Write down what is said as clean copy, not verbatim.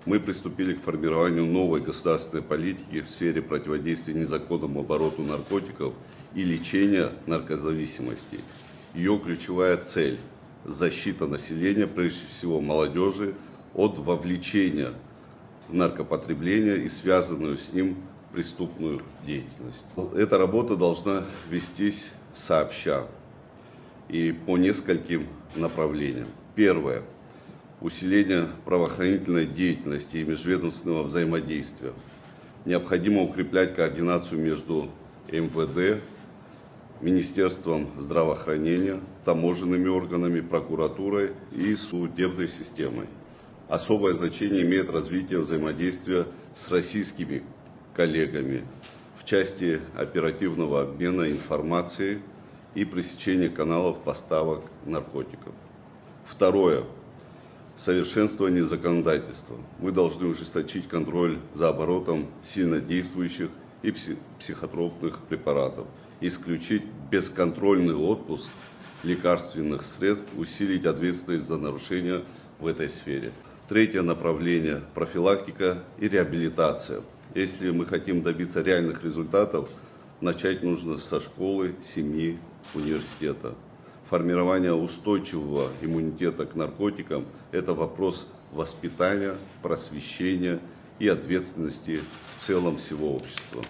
Мы приступили к формированию новой государственной политики в сфере противодействия незаконному обороту наркотиков и лечения наркозависимости. Ее ключевая цель – защита населения, прежде всего молодежи, от вовлечения в наркопотребление и связанную с ним преступную деятельность. Эта работа должна вестись сообща и по нескольким направлениям. Первое. Усиление правоохранительной деятельности и межведомственного взаимодействия. Необходимо укреплять координацию между МВД, Министерством здравоохранения, таможенными органами, прокуратурой и судебной системой. Особое значение имеет развитие взаимодействия с российскими коллегами в части оперативного обмена информацией и пресечения каналов поставок наркотиков. Второе. Совершенствование законодательства. Мы должны ужесточить контроль за оборотом сильнодействующих и психотропных препаратов, исключить бесконтрольный отпуск лекарственных средств, усилить ответственность за нарушения в этой сфере. Третье направление – профилактика и реабилитация. Если мы хотим добиться реальных результатов, начать нужно со школы, семьи, университета. Формирование устойчивого иммунитета к наркотикам – это вопрос воспитания, просвещения и ответственности в целом всего общества.